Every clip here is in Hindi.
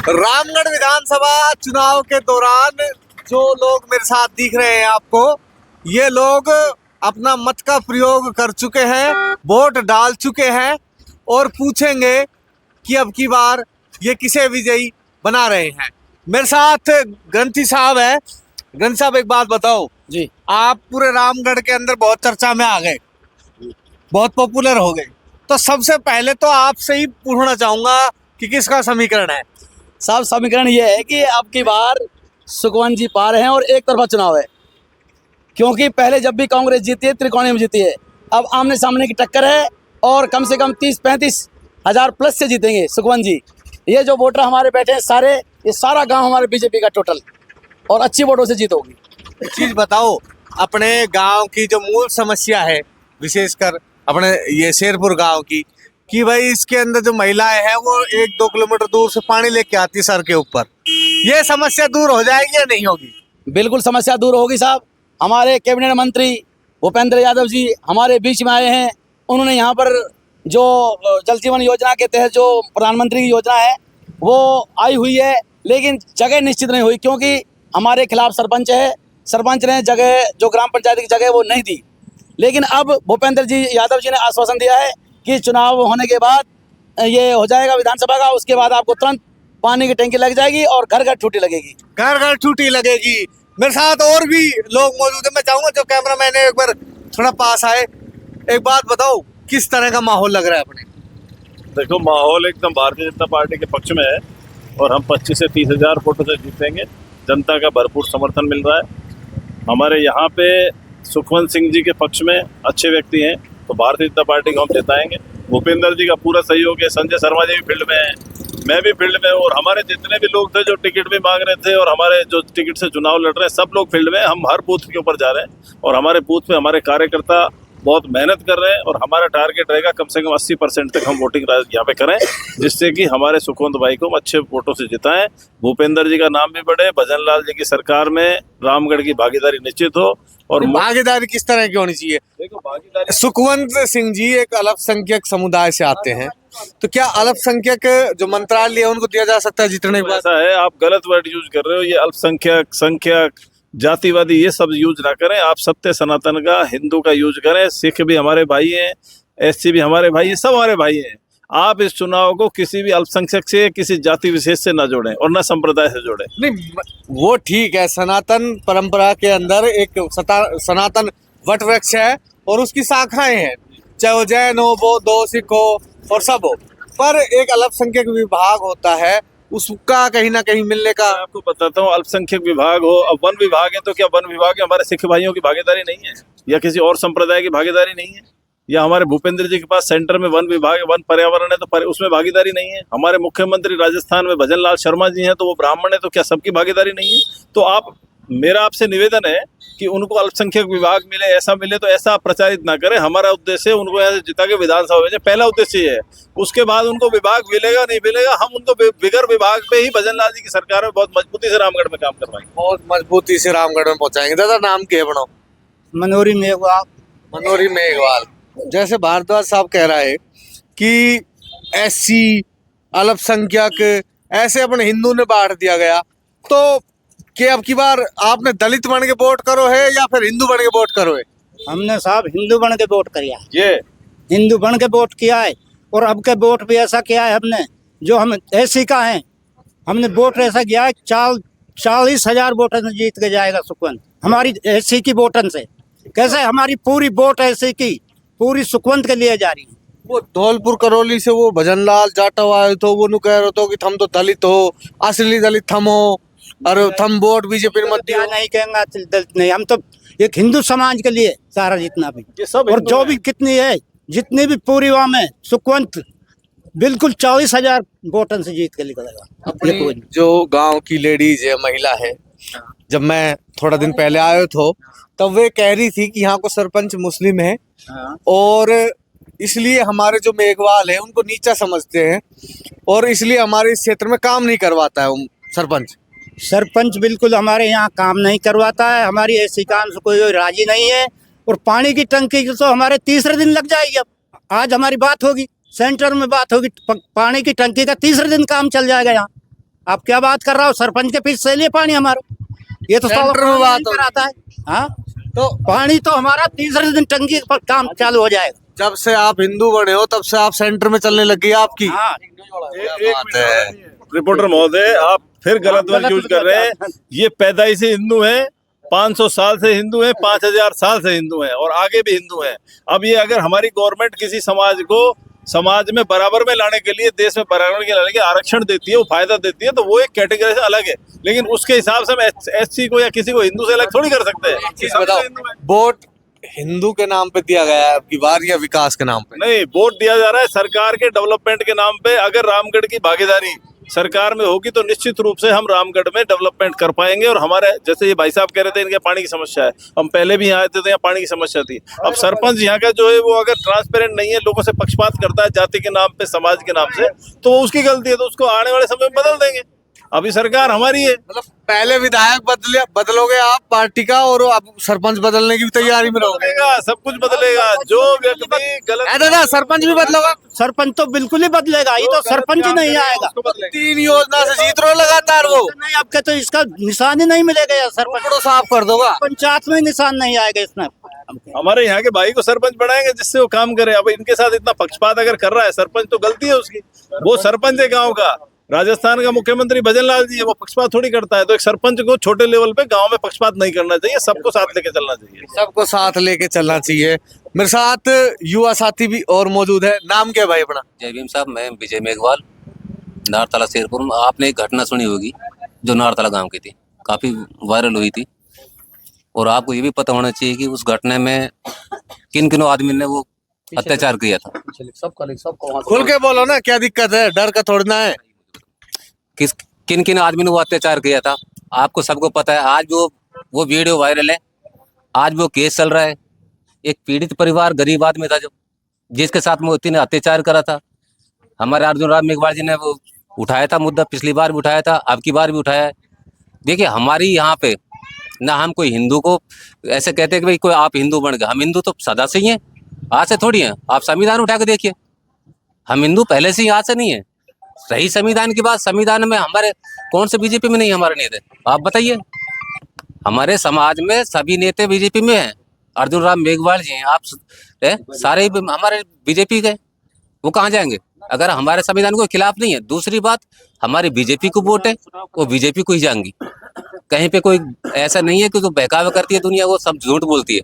रामगढ़ विधानसभा चुनाव के दौरान जो लोग मेरे साथ दिख रहे हैं आपको, ये लोग अपना मत का प्रयोग कर चुके हैं, वोट डाल चुके हैं और पूछेंगे कि अब की बार ये किसे विजयी बना रहे हैं। मेरे साथ ग्रंथी साहब है। ग्रंथी साहब, एक बात बताओ जी, आप पूरे रामगढ़ के अंदर बहुत चर्चा में आ गए, बहुत पॉपुलर हो गए, तो सबसे पहले तो आपसे ही पूछना चाहूंगा कि किसका समीकरण है। साहब समीकरण ये है कि अब की बार सुखवंत जी पार हैं और एक तरफा चुनाव है, क्योंकि पहले जब भी कांग्रेस जीती है त्रिकोणीय में जीती है। अब आमने सामने की टक्कर है और कम से कम 30-35 हजार प्लस से जीतेंगे सुखवंत जी। ये जो वोटर हमारे बैठे हैं सारे, ये सारा गांव हमारे बीजेपी का टोटल, और अच्छी वोटों से जीत होगी। एक चीज बताओ, अपने गांव की जो मूल समस्या है, विशेषकर अपने ये शेरपुर गांव की, कि भाई इसके अंदर जो महिलाएं हैं वो 1-2 किलोमीटर दूर से पानी लेके आती है सर के ऊपर, ये समस्या दूर हो जाएगी या नहीं होगी? बिल्कुल समस्या दूर होगी साहब। हमारे कैबिनेट मंत्री भूपेंद्र यादव जी हमारे बीच में आए हैं। उन्होंने यहाँ पर जो जल जीवन योजना के तहत जो प्रधानमंत्री की योजना है वो आई हुई है, लेकिन जगह निश्चित नहीं हुई, क्योंकि हमारे खिलाफ सरपंच है। सरपंच ने जगह जो ग्राम पंचायत की जगह वो नहीं दी। लेकिन अब भूपेंद्र जी यादव जी ने आश्वासन दिया है कि चुनाव होने के बाद ये हो जाएगा विधानसभा का, उसके बाद आपको तुरंत पानी की टंकी लग जाएगी और घर घर टूटी लगेगी। घर घर टूटी लगेगी। मेरे साथ और भी लोग मौजूद है, मैं चाहूंगा जो कैमरा मैन है एक बार थोड़ा पास आए। एक बात बताओ, किस तरह का माहौल लग रहा है अपने? देखो, माहौल एकदम भारतीय जनता पार्टी के पक्ष में है और हम 25 से 30 हजार वोटों से जीतेंगे। जनता का भरपूर समर्थन मिल रहा है। हमारे यहाँ पे सुखवंत सिंह जी के पक्ष में अच्छे व्यक्ति हैं, तो भारतीय जनता पार्टी को हम जिताएंगे। भूपेंद्र जी का पूरा सहयोग है। संजय शर्मा जी भी फील्ड में हैं, मैं भी फील्ड में हूँ, और हमारे जितने भी लोग थे जो टिकट भी मांग रहे थे और हमारे जो टिकट से चुनाव लड़ रहे हैं, सब लोग फील्ड में। हम हर बूथ के ऊपर जा रहे हैं और हमारे बूथ पे हमारे कार्यकर्ता बहुत मेहनत कर रहे हैं और हमारा टारगेट रहेगा कम से कम 80% तक हम वोटिंग यहाँ पे करें, जिससे कि हमारे सुखवंत भाई को हम अच्छे वोटों से जिताएं। भूपेंद्र जी का नाम भी बढ़े, भजन लाल जी की सरकार में रामगढ़ की भागीदारी निश्चित हो। और भागीदारी किस तरह की होनी चाहिए? देखो, भागीदारी सुखवंत सिंह जी एक अल्पसंख्यक समुदाय से आते हैं, तो क्या अल्पसंख्यक जो मंत्रालय है उनको दिया जा सकता है जितने के ऐसा है, आप गलत वर्ड यूज कर रहे हो। ये अल्पसंख्यक, संख्यक, जातिवादी ये सब यूज ना करें। आप सत्य सनातन का, हिंदू का यूज करें। सिख भी हमारे भाई हैं, एससी भी हमारे भाई हैं, सब हमारे भाई हैं। आप इस चुनाव को किसी भी अल्पसंख्यक से, किसी जाति विशेष से ना जोड़ें और न संप्रदाय से जोड़ें। नहीं, वो ठीक है, सनातन परंपरा के अंदर एक सनातन वट वृक्ष है और उसकी शाखाएं हैं, चाहे वो जैन हो, बौद्ध हो, सिख हो और सब हो, पर एक अल्पसंख्यक विभाग होता है, उसका कहीं ना कहीं मिलने का। मैं आपको बताता हूँ, अल्पसंख्यक विभाग हो, अब वन विभाग है, तो क्या वन विभाग में हमारे सिख भाइयों की भागीदारी नहीं है या किसी और संप्रदाय की भागीदारी नहीं है? या हमारे भूपेंद्र जी के पास सेंटर में वन विभाग है, वन पर्यावरण है, तो उसमें भागीदारी नहीं है? हमारे मुख्यमंत्री राजस्थान में भजन लाल शर्मा जी हैं, तो वो ब्राह्मण है, तो क्या सबकी भागीदारी नहीं है? तो आप, मेरा आपसे निवेदन है कि उनको अल्पसंख्यक विभाग मिले, ऐसा मिले, तो ऐसा प्रचारित ना करें। हमारा उद्देश्य उनको यहाँ से जिता के विधानसभा भेजें, पहला उद्देश्य ये है। उसके बाद उनको विभाग मिलेगा नहीं मिलेगा, हम उनको बिगर विभाग पे ही भजन लाल जी की सरकार में बहुत मजबूती से रामगढ़ में काम करवाएंगे, बहुत मजबूती से रामगढ़ में पहुंचाएंगे। दादा, नाम क्या है बनाओ? मनोरी मेघवाल। मनोरी मेघवाल। जैसे भारद्वाज साहब कह रहा है कि एससी, अल्पसंख्यक, ऐसे अपने हिंदू ने बांट दिया गया, तो क्या अब की बार आपने दलित बन के वोट करो है या फिर हिंदू बन के वोट करो है? हमने साहब हिंदू बन के वोट किया, ये हिंदू बन के वोट किया है। और अब के वोट भी ऐसा किया है हमने, जो हम एसी का है, हमने वोट ऐसा किया है 40 हजार वोटन से जीत के जाएगा सुखवंत, हमारी एसी की वोटन से। कैसे हमारी पूरी वोट एसी की पूरी सुखवंत के लिए जा रही है। वो धौलपुर करौली से वो भजन लाल जाटव आए तो वो कह रहे तो कि थम तो दलित हो, असली दलित थम हो और थम वोट बीजेपी मत दियो। नहीं कहेंगे दलित नहीं, हम तो एक हिंदू समाज के लिए सारा जितना भी, ये सब और जो भी कितनी है, जितनी भी पूरी वहाँ में सुखवंत बिल्कुल 40 हजार वोटन से जीत के निकलेगा। अपनी जो गांव की लेडीज है, महिला है, जब मैं थोड़ा दिन पहले आया था तब वे कह रही थी कि यहाँ को सरपंच मुस्लिम है और इसलिए हमारे जो मेघवाल है उनको नीचा समझते हैं और इसलिए हमारे इस क्षेत्र में काम नहीं करवाता है सरपंच बिल्कुल हमारे यहाँ काम नहीं करवाता है। हमारी ऐसी काम से कोई राजी नहीं है। और पानी की टंकी तो हमारे तीसरे दिन लग जाएगी। अब आज हमारी बात होगी, सेंटर में बात होगी, पानी की टंकी का तीसरे दिन काम चल जाएगा यहाँ। आप क्या बात कर रहा हो? सरपंच के पीछे से लिए पानी हमारा, ये तो साला सेंटर में बात नहीं कराता है। हाँ, तो पानी तो हमारा तीसरे दिन टंकी पर काम चालू हो जाएगा। जब से आप हिंदू बने हो तब से आप सेंटर में चलने लगी है आपकी। हाँ, बात है। रिपोर्टर महोदय, आप फिर गलत वर्ड यूज कर रहे हैं। ये पैदाइश से हिंदू हैं, 500 साल से हिंदू हैं, 5000 साल से हिंदू हैं और आगे भी हिंदू हैं। अब ये अगर हमारी गवर्नमेंट किसी समाज को समाज में बराबर में लाने के लिए, देश में बराबर के लाने के आरक्षण देती है, वो फायदा देती है, तो वो एक कैटेगरी से अलग है। लेकिन उसके हिसाब से हम एससी को या किसी को हिंदू से अलग थोड़ी कर सकते हैं। चीज बताओ, वोट हिंदू के नाम पे दिया गया है आपकी बार या विकास के नाम पे? नहीं, वोट दिया जा रहा है सरकार के डेवलपमेंट के नाम पे। अगर रामगढ़ की भागीदारी सरकार में होगी तो निश्चित रूप से हम रामगढ़ में डेवलपमेंट कर पाएंगे। और हमारे जैसे ये भाई साहब कह रहे थे इनके पानी की समस्या है, हम पहले भी यहाँ आए थे तो यहाँ पानी की समस्या थी। अब सरपंच यहाँ का जो है वो अगर ट्रांसपेरेंट नहीं है, लोगों से पक्षपात करता है जाति के नाम पे, समाज के नाम से, तो वो उसकी गलती है। तो उसको आने वाले समय में बदल देंगे। अभी सरकार हमारी है। मतलब पहले विधायक बदलोगे आप पार्टी का और अब सरपंच बदलने की भी तैयारी में रहोगे? बदलेगा, सब कुछ बदलेगा। जो व्यक्ति गलत, दादा सरपंच भी बदलोगा? सरपंच तो बिल्कुल ही बदलेगा, ये तो सरपंच ही नहीं आएगा। 3 योजना से जीत रहे हो लगातार वो। नहीं, आपके तो इसका निशान ही नहीं मिलेगा यार। सरपंच तो साफ कर दोगा? पंचायत में निशान नहीं आएगा इसमें। हमारे यहाँ के भाई को सरपंच बनाएंगे जिससे वो काम करे। अब इनके साथ इतना पक्षपात अगर कर रहा है सरपंच, तो गलती है उसकी। वो सरपंच है गांव का। राजस्थान का मुख्यमंत्री भजन लाल जी है, वो पक्षपात थोड़ी करता है। तो एक सरपंच को छोटे लेवल पे गांव में पक्षपात नहीं करना चाहिए, सबको साथ लेके चलना चाहिए। सबको साथ लेके चलना चाहिए। मेरे साथ युवा साथी भी और मौजूद है। नाम क्या है भाई अपना? जय भीम साहब, मैं विजय मेघवाल, नारतला शेरपुर में। आपने एक घटना सुनी होगी जो नारतला गांव की थी, काफी वायरल हुई थी। और आपको ये भी पता होना चाहिए कि उस घटना में किन किन आदमी ने वो अत्याचार किया था। खुल के बोलो ना, क्या दिक्कत है? डर का थोड़ना है। किन किन आदमी ने वो अत्याचार किया था, आपको सबको पता है। आज वो वीडियो वायरल है, आज वो केस चल रहा है। एक पीड़ित परिवार, गरीब आदमी था जो, जिसके साथ मोदी ने अत्याचार करा था। हमारे अर्जुन राम मेघवाल जी ने वो उठाया था मुद्दा, पिछली बार भी उठाया था, अब की बार भी उठाया है। देखिए, हमारी यहाँ पे ना हम कोई हिंदू को ऐसे कहते हैं कि भाई कोई आप हिंदू बन गए। हम हिंदू तो सदा से ही हैं, आज से थोड़ी हैं। आप संविधान उठा के देखिए, हम हिंदू पहले से ही, आज से नहीं है। रही संविधान की बात, संविधान में हमारे कौन से बीजेपी में नहीं हमारे नेता? आप बताइए। हमारे समाज में सभी नेता बीजेपी में हैं। अर्जुन राम मेघवाल जी हैं, आप सारे हमारे बीजेपी के, वो कहाँ जाएंगे अगर हमारे संविधान के खिलाफ नहीं है? दूसरी बात, हमारी बीजेपी को वोट है, वो बीजेपी को ही जाएंगी। कहीं पे कोई ऐसा नहीं है कि जो बहकावा करती है दुनिया, वो सब झूठ बोलती है।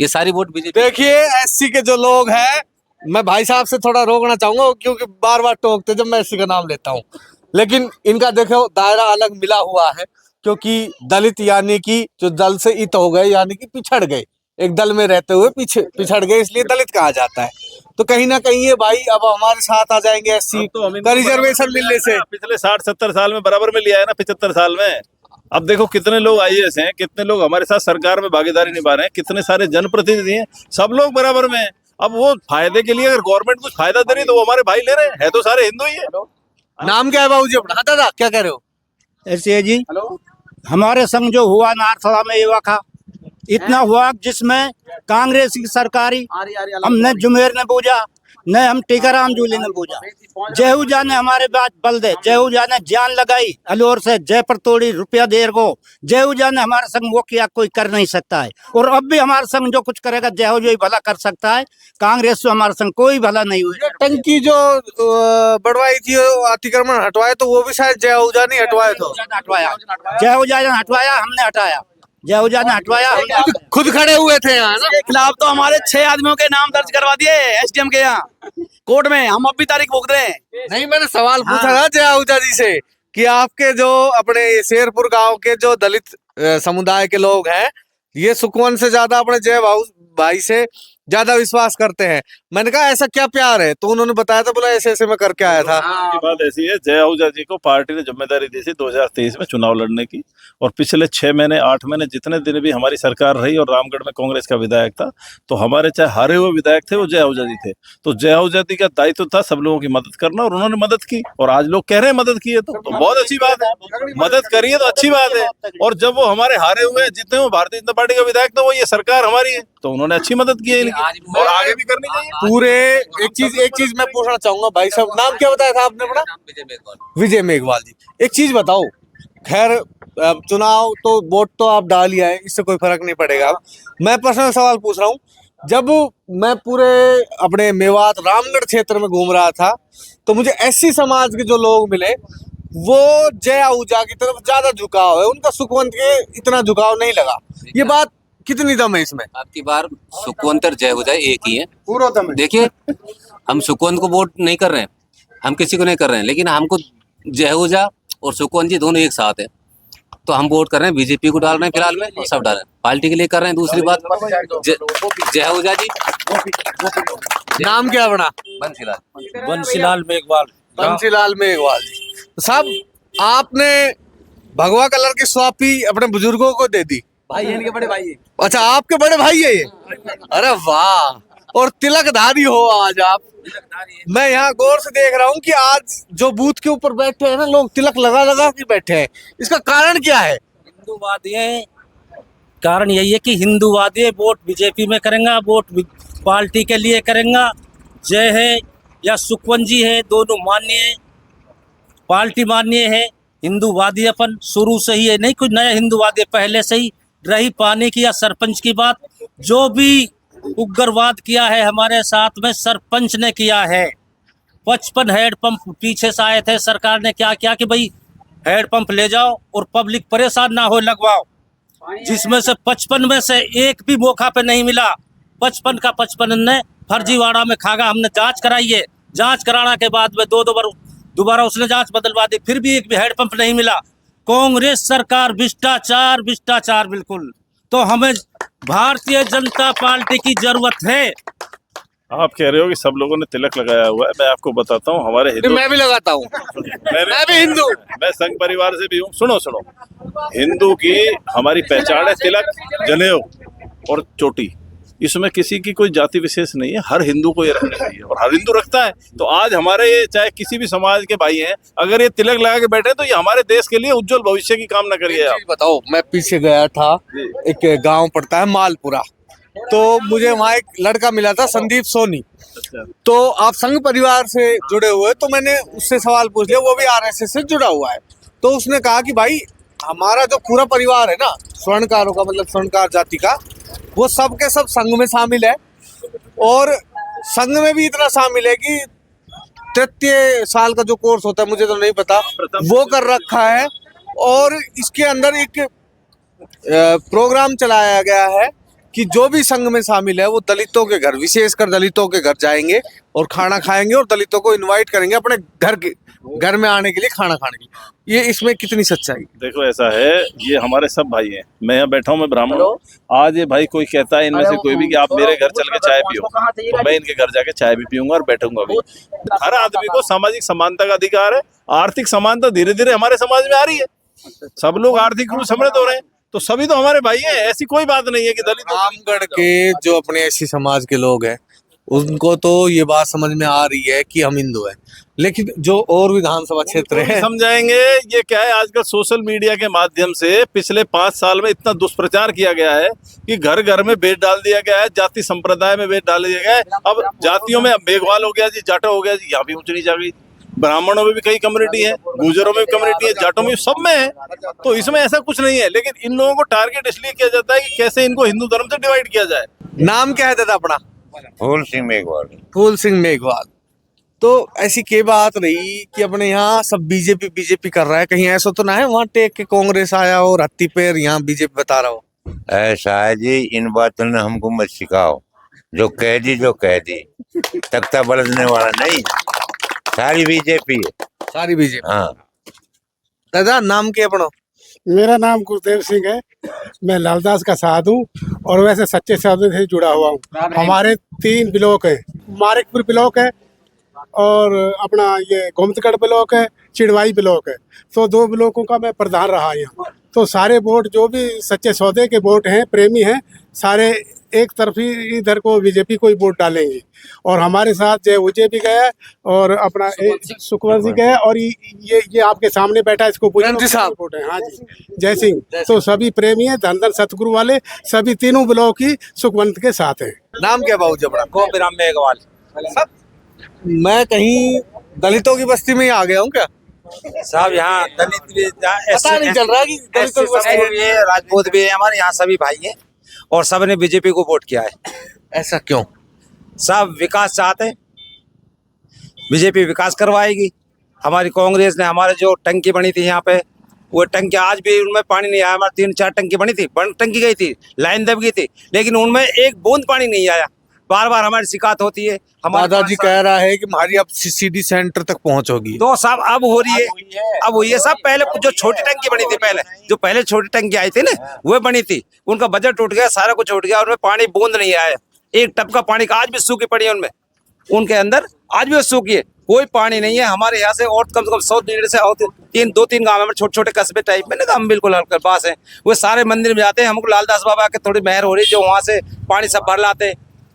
ये सारी वोट बीजेपी। देखिए, एससी के जो लोग हैं, मैं भाई साहब से थोड़ा रोकना चाहूंगा क्योंकि बार बार टोकते जब मैं एससी का नाम लेता हूँ। लेकिन इनका देखो दायरा अलग मिला हुआ है, क्योंकि दलित यानी कि जो दल से इत हो गए, यानी कि पिछड़ गए, एक दल में रहते हुए पिछड़ गए, इसलिए दलित कहा जाता है। तो कहीं ना कहीं ये भाई अब हमारे साथ आ जाएंगे एससी का रिजर्वेशन मिलने से। पिछले 60-70 साल में बराबर में लिया है ना, 75 साल में। अब देखो कितने लोग आईएएस हैं, कितने लोग हमारे साथ सरकार में भागीदारी निभा रहे हैं, कितने सारे जनप्रतिनिधि हैं, सब लोग बराबर में हैं। अब वो फायदे के लिए अगर गवर्नमेंट कुछ फायदा दे रही तो वो हमारे भाई ले रहे हैं, है तो सारे हिंदू ही है। नाम क्या है बाबूजी अपना? हाँ दादा, क्या कह रहे हो? ऐसे जी, हमारे संग जो हुआ नारतला में युवा का, इतना हुआ जिसमें कांग्रेस की सरकारी हमने जुमेर ने पूजा, न हम टीकाराम जूली ने पूजा। जहूजा ने हमारे बात बल दे, जहूजा ने जान लगाई, अलोर से जयपुर तोड़ी, रुपया देर को। जहूजा ने हमारे संग वो किया, कोई कर नहीं सकता है। और अब भी हमारे संग जो कुछ करेगा जहूजा ही भला कर सकता है। कांग्रेस से हमारे संग कोई भला नहीं हुई। टंकी जो बढ़वाई थी, अतिक्रमण हटवाए, तो वो भी शायद जयाहुजा नहीं हटवाए। तो हटवाया, जहूजा ने हटवाया, हमने हटाया। जहूजा ने हटवाया, हमने हटाया। खुद खड़े हुए थे यहाँ ना। के खिलाफ तो हमारे 6 आदमियों के नाम दर्ज करवा दिए एसडीएम के यहाँ कोर्ट में। हम अब भी तारीख भुगत रहे हैं। नहीं, मैंने सवाल पूछा था जयाहुजा जी से कि आपके जो अपने शेरपुर गांव के जो दलित समुदाय के लोग हैं, ये सुखवंत से ज्यादा अपने जय भाई से ज्यादा विश्वास करते हैं। मैंने कहा ऐसा क्या प्यार है? तो उन्होंने बताया था, बोला ऐसे ऐसे मैं करके आया था। ये बात ऐसी है, जयाहुजा जी को पार्टी ने जिम्मेदारी दी थी 2023 में चुनाव लड़ने की। और पिछले 6 महीने 8 महीने जितने दिन भी हमारी सरकार रही और रामगढ़ में कांग्रेस का विधायक था, तो हमारे चाहे हारे हुए विधायक थे वो जयाहुजा जी थे। तो जयाहुजा जी का दायित्व था सब लोगों की मदद करना, और उन्होंने मदद की। और आज लोग कह रहे हैं मदद की है, तो बहुत अच्छी बात है। मदद करिए तो अच्छी बात है। और जब वो हमारे हारे हुए, जितने वो भारतीय जनता पार्टी का विधायक था, वो ये सरकार हमारी है। तो उन्होंने अच्छी मदद की है आज इनकी, और आगे भी करनी चाहिए। पूरे एक चीज मैं पूछना चाहूंगा भाई साहब, नाम क्या बताया था आपने अपना? विजय मेघवाल। विजय मेघवाल जी, एक चीज बताओ, खैर चुनाव तो वोट तो आप डाल ही आए, इससे कोई फर्क नहीं पड़ेगा। अब मैं पर्सनल सवाल पूछ रहा हूँ, जब मैं पूरे अपने मेवात रामगढ़ क्षेत्र में घूम रहा था तो मुझे एससी समाज के जो लोग मिले वो जय आहूजा की तरफ ज्यादा झुकाव है, उनका सुखवंत के इतना झुकाव नहीं लगा। ये बात कितनी दम है इसमें? आपकी बार सुखवंत और जय हो जाए एक ही है। पूरा दम है। देखिए, हम सुखवंत को वोट नहीं कर रहे हैं, हम किसी को नहीं कर रहे हैं, लेकिन हमको जयहुजा और सुखवंत जी दोनों एक साथ है, तो हम वोट कर रहे हैं, बीजेपी को डाल रहे हैं फिलहाल में, और सब डाल रहे हैं, पार्टी के लिए कर रहे हैं। दूसरी बात, जयहुजा जी। नाम क्या बना? बंसीलाल। बंसीलाल मेघवाल। बंसीलाल मेघवाल जी। तो साहब, आपने भगवा कलर की स्वापी अपने बुजुर्गों को दे दी? भाई है, इनके बड़े भाई है। अच्छा, आपके बड़े भाई है ये? अरे वाह, और तिलकधारी हो आज आप। मैं यहाँ गौर से देख रहा हूँ कि आज जो बूथ के ऊपर बैठे हैं ना लोग, तिलक लगा लगा के बैठे हैं, इसका कारण क्या है? हिंदूवादी है, कारण यही है कि हिंदूवादी है, वोट बीजेपी में करेंगे, वोट पार्टी के लिए करेंगे। जय है या सुखवंत जी है, दोनों मान्य है, पार्टी मान्य है। हिंदूवादी अपन शुरू से ही है, नहीं कुछ नया हिंदूवादी, पहले से ही रही पानी की या सरपंच की बात, जो भी उग्रवाद किया है हमारे साथ में सरपंच ने किया है। 55 हैंडपंप पीछे से आए थे, सरकार ने क्या किया कि भाई हैंडपंप ले जाओ और पब्लिक परेशान ना हो, लगवाओ, जिसमें से 55 में से एक भी मौका पे नहीं मिला। 55 का 55 ने फर्जीवाड़ा में खागा। हमने जांच कराई है, जांच कराने के बाद में दो बार दोबारा उसने जांच बदलवा दी, फिर भी एक भी हैंडपंप नहीं मिला। कांग्रेस सरकार भ्रष्टाचार भ्रष्टाचार बिल्कुल। तो हमें भारतीय जनता पार्टी की जरूरत है। आप कह रहे हो कि सब लोगों ने तिलक लगाया हुआ है, मैं आपको बताता हूँ, हमारे हिंदू, मैं भी लगाता हूँ, मैं भी हिंदू, मैं संघ परिवार से भी हूँ। सुनो सुनो, हिंदू की हमारी पहचान है तिलक, जनेऊ और चोटी। इसमें किसी की कोई जाति विशेष नहीं है, हर हिंदू को ये रखना चाहिए और हर हिंदू रखता है। तो आज हमारे ये चाहे किसी भी समाज के भाई हैं, अगर ये तिलक लगा के बैठे तो ये हमारे देश के लिए उज्जवल भविष्य की कामना करिए। आप बताओ, मैं पीछे गया था, एक गांव पड़ता है मालपुरा, तो मुझे वहाँ एक लड़का मिला था, संदीप सोनी। तो आप संघ परिवार से जुड़े हुए, तो मैंने उससे सवाल पूछ लिया, वो भी आरएसएस से जुड़ा हुआ है। तो उसने कहा कि भाई हमारा जो पूरा परिवार है ना, स्वर्णकारों का, मतलब स्वर्णकार जाति का, वो सब के सब संघ में शामिल है, और संघ में भी इतना शामिल है कि 33 साल का जो कोर्स होता है, मुझे तो नहीं पता, वो कर रखा है। और इसके अंदर एक प्रोग्राम चलाया गया है कि जो भी संघ में शामिल है वो दलितों के घर, विशेषकर दलितों के घर जाएंगे और खाना खाएंगे और दलितों को इनवाइट करेंगे अपने घर में आने के लिए, खाना खाने के लिए। ये इसमें कितनी सच्चाई? देखो, ऐसा है, ये हमारे सब भाई हैं। मैं यहाँ बैठा हूँ, मैं ब्राह्मण हूँ। आज ये भाई कोई कहता है इनमें से कोई भी कि आप मेरे घर चल के चाय पियो, तो मैं इनके घर जाके चाय भी पीऊंगा और बैठूंगा भी। हर आदमी को सामाजिक समानता का अधिकार है। आर्थिक समानता धीरे धीरे हमारे समाज में आ रही है, सब लोग आर्थिक रूप से समृद्ध हो रहे हैं, तो सभी तो हमारे भाई हैं। ऐसी कोई बात नहीं है कि दलित। रामगढ़ के जो अपने एससी समाज के लोग हैं उनको तो ये बात समझ में आ रही है कि हम हिंदू हैं, लेकिन जो और विधानसभा क्षेत्र है समझाएंगे। ये क्या है, आजकल सोशल मीडिया के माध्यम से पिछले 5 साल में इतना दुष्प्रचार किया गया है कि घर घर में भेद डाल दिया गया है, जाति संप्रदाय में भेद डाल दिया गया है। अब जातियों में मेघवाल हो गया जी, जाटा हो गया जी, यहाँ भी ऊंच नीच आ गई। ब्राह्मणों में भी कई कम्युनिटी है, गुर्जरों में भी कम्युनिटी है, जाटों में, सब में है। तो इसमें ऐसा कुछ नहीं है, लेकिन इन लोगों को टारगेट इसलिए किया जाता है कि कैसे इनको हिंदू धर्म से डिवाइड किया जाए। नाम क्या है दादा अपना? फूल सिंह मेघवाल। फूल सिंह मेघवाल। तो ऐसी के बात रही कि अपने यहाँ सब बीजेपी कर रहा है, कहीं ऐसा तो ना है वहाँ टेक के कांग्रेस आया और हत्ती पैर यहाँ बीजेपी बता रहा हो? ऐसा है जी, इन बातों ने हमको मत सिखाओ, जो कह दी तख्ता बरसने वाला नहीं, सारी बीजेपी है, सारी बीजेपी। हाँ। दादा नाम क्या अपना? मेरा नाम गुरुदेव सिंह है, मैं लालदास का साधु हूँ और वैसे सच्चे सौदे से जुड़ा हुआ हूँ। हमारे 3 ब्लॉक है, मारिकपुर ब्लॉक है और अपना ये गोमतगढ़ ब्लॉक है, चिड़वाई ब्लॉक है। तो 2 ब्लॉकों का मैं प्रधान रहा यहाँ। तो सारे वोट जो भी सच्चे सौदे के वोट हैं, प्रेमी हैं, सारे एक तरफी इधर को बीजेपी को ही वोट डालेंगे। और हमारे साथ जय विजय भी गया और अपना सुखवंत सिंह गया और ये आपके सामने बैठा है, इसको रणजी साहब। वोट है। हाँ जी, जय सिंह। तो सभी प्रेमी हैं, धन धन सतगुरु वाले, सभी तीनों ब्लॉक ही सुखवंत के साथ हैं। नाम क्या बाबू जबड़ा? गोपीराम मेघवाल। मैं कहीं दलितों की बस्ती में ही आ गया हूँ क्या? साहब यहाँ दलित भी पता नहीं चल रहा कि दलितों की बस्ती में। ये राजपूत भी है, हमारे यहाँ सभी भाई हैं और सबने बीजेपी को वोट किया है। ऐसा क्यों? सब विकास चाहते हैं, बीजेपी विकास करवाएगी। हमारी कांग्रेस ने हमारे जो टंकी बनी थी यहाँ पे, वो टंकी आज भी उनमें पानी नहीं आया। हमारी 3-4 टंकी बनी थी, टंकी गई थी, लाइन दब गई थी, लेकिन उनमें एक बूंद पानी नहीं आया। बार बार हमारी शिकायत होती है। हमारे दादाजी कह रहा है कि हमारी अब सीडी सेंटर तक पहुंच होगी। तो सब अब हो रही है, अब हुई है। सब पहले जो छोटी टंकी बनी थी, पहले छोटी टंकी आई थी ना, वो बनी थी, उनका बजट टूट गया, सारा कुछ टूट गया, उनमें पानी बूंद नहीं आया। एक टप का पानी का आज भी सूखी पड़ी है उनमें, उनके अंदर आज भी सूखी है, कोई पानी नहीं है। हमारे यहाँ से और कम 100 से और 2-3 गाँव में छोटे छोटे कस्बे टाइप में ना, हम बिल्कुल हल्के पास हैं, वो सारे मंदिर में जाते हैं। हमको लालदास बाबा के थोड़ी मेहर हो रही है, जो वहाँ से पानी सब भर लाते हैं,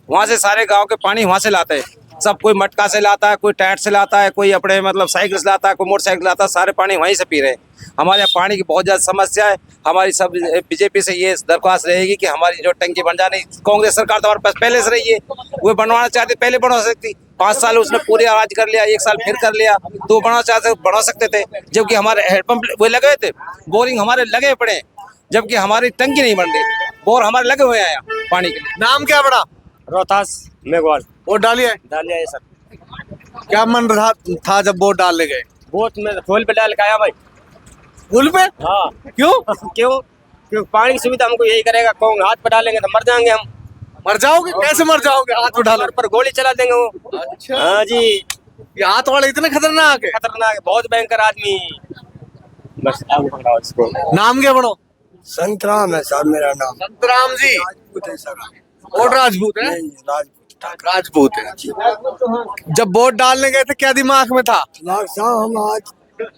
वहाँ से सारे गांव के पानी वहाँ से लाते हैं सब। कोई मटका से लाता है, कोई टैट से लाता है, कोई अपने मतलब साइकिल से लाता है, कोई मोटरसाइकिल लाता है, सारे पानी वहीं से पी रहे हैं। हमारे यहाँ पानी की बहुत ज़्यादा समस्या है। हमारी सब बीजेपी से ये दरख्वास्त रहेगी कि हमारी जो टंकी बन जानी, कांग्रेस सरकार तो हमारे पास पहले से रही है, वो बनवाना चाहती, पहले बनवा सकती। 5 साल उसने पूरे राज कर लिया, 1 साल फिर कर लिया, तो बनवा सकते थे। जबकि हमारे हैंडपम्प वो लगे थे, बोरिंग हमारे लगे पड़े हैं, जबकि हमारी टंकी नहीं बन रही, बोर हमारे लगे हुए हैं यहाँ पानी के लिए। नाम क्या बड़ा? रोहतास मेघवाल। वोट डालिए? डालिए सर। क्या मन रहा था जब वोट डालने गए? वोट में फूल पे डाल के आया भाई। फूल पे? हाँ। क्यों? क्यों पानी की सुविधा हमको यही करेगा। कौन हाथ पे डालेंगे तो मर जाएंगे हम। मर जाओगे? कैसे मर जाओगे? हाथ उठा लो पर गोली चला देंगे वो। अच्छा। हाँ जी, ये हाथ वाले इतने खतरनाक है? खतरनाक है, बहुत भयंकर आदमी। बस आगे पकड़ाओ इसको। नाम क्या बड़ो? संतराम है साहब मेरा नाम। संतराम जी। और राजपूत है? राजपूत है। जब वोट डालने गए थे क्या दिमाग में था? साहब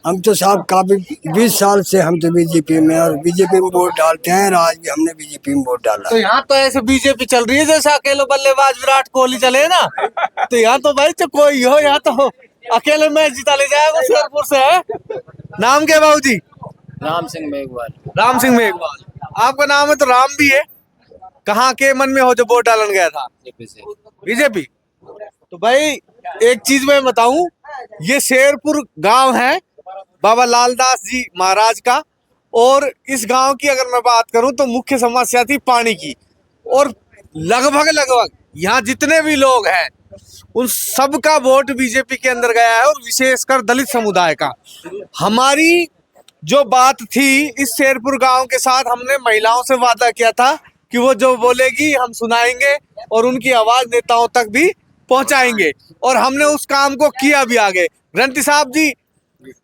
हम तो साहब काफी 20 साल से हम तो बीजेपी में, और बीजेपी में वोट डालते हैं, और आज भी हमने बीजेपी में वोट डाला। तो यहाँ तो ऐसे बीजेपी चल रही है जैसे अकेले बल्लेबाज विराट कोहली चले ना, तो यहाँ तो भाई तो कोई हो, यहाँ तो अकेले मैच जिता ले जाएगा शेरपुर से है। नाम क्या बाबू जी? राम सिंह मेघवाल। राम सिंह मेघवाल। आपका नाम है तो राम भी है। कहाँ के मन में हो जो वोट डालने गया था? बीजेपी। तो भाई एक चीज मैं बताऊं, ये शेरपुर गांव है बाबा लालदास जी महाराज का, और इस गांव की अगर मैं बात करूं तो मुख्य समस्या थी पानी की, और लगभग यहाँ जितने भी लोग हैं उन सब का वोट बीजेपी के अंदर गया है, और विशेषकर दलित समुदाय का। हमारी जो बात थी इस शेरपुर गांव के साथ, हमने महिलाओं से वादा किया था कि वो जो बोलेगी हम सुनाएंगे और उनकी आवाज नेताओं तक भी पहुंचाएंगे, और हमने उस काम को किया भी आगे। रणती साहब जी,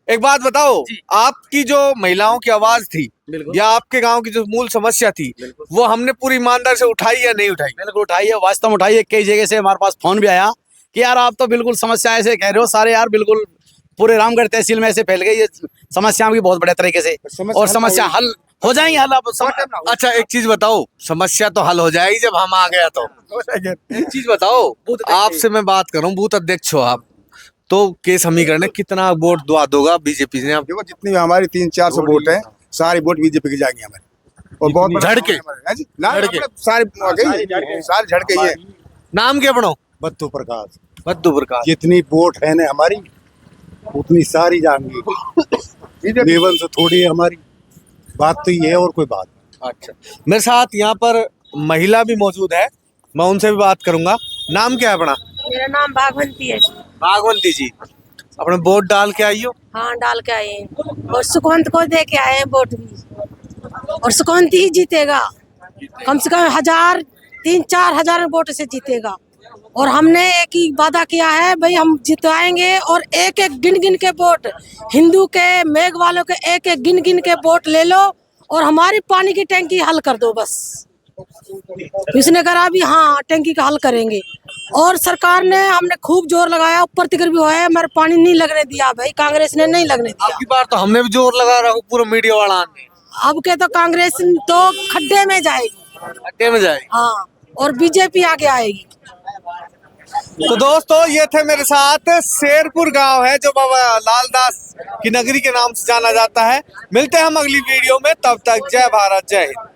एक बात बताओ, आपकी जो महिलाओं की आवाज थी या आपके गांव की जो मूल समस्या थी, वो हमने पूरी ईमानदारी से उठाई या नहीं उठाई? बिल्कुल उठाई है, वास्तव में उठाई है। कई जगह से हमारे पास फोन भी आया कि यार आप तो बिल्कुल समस्या ऐसे कह रहे हो, सारे यार बिल्कुल पूरे रामगढ़ तहसील में ऐसे फैल गई ये समस्या भी बहुत बड़े तरीके से, और समस्या हल हो जाएंगी। हल अच्छा एक चीज बताओ, समस्या तो हल हो जाएगी जब हम आ गया तो। एक चीज बताओ, आपसे मैं बात करूं, बूथ अध्यक्ष हो आप, तो के समीकरण कितना वोट दोगा बीजेपी ने? आप देखो जितनी भी हमारी 300-400 वोट है, सारी वोट बीजेपी की जाएंगी हमारी, और बहुत झड़के सारी झड़के ये। नाम क्या बनो? बद्दू प्रकाश। बद्दू प्रकाश। जितनी वोट है ना हमारी उतनी सारी जाएंगी, लेवल से थोड़ी है हमारी बात, तो ये है और कोई बात नहीं। अच्छा, मेरे साथ यहाँ पर महिला भी मौजूद है, मैं उनसे भी बात करूंगा। नाम क्या है अपना? मेरा नाम भागवंती है। भागवंती जी, अपने वोट डाल के आई हो? हाँ डाल के आए हैं, और सुखवंत को दे के आए हैं वोट भी, और सुखवंत ही जीतेगा, कम से कम 1000-3-4 हजार वोट से जीतेगा। और हमने एक ही वादा किया है भाई, हम जिताएंगे, और एक एक गिन गिन के वोट, हिंदू के मेघ वालों के एक एक गिन गिन के वोट ले लो, और हमारी पानी की टंकी हल कर दो बस। इसने करा भी, हाँ टंकी का हल करेंगे। और सरकार ने, हमने खूब जोर लगाया, ऊपर तिकर भी हुआ है, हमारे पानी नहीं लगने दिया भाई, कांग्रेस ने नहीं लगने दिया। आपकी बार तो हमने भी जोर लगा रहा, पूरा मीडिया वाला ने। अब के तो कांग्रेस तो खड्डे में जाएगी। खड्डे में जाएगी? हाँ, और बीजेपी आगे आएगी। तो दोस्तों ये थे मेरे साथ, शेरपुर गांव है जो बाबा लालदास की नगरी के नाम से जाना जाता है। मिलते हैं हम अगली वीडियो में, तब तक जय भारत जय हिंद।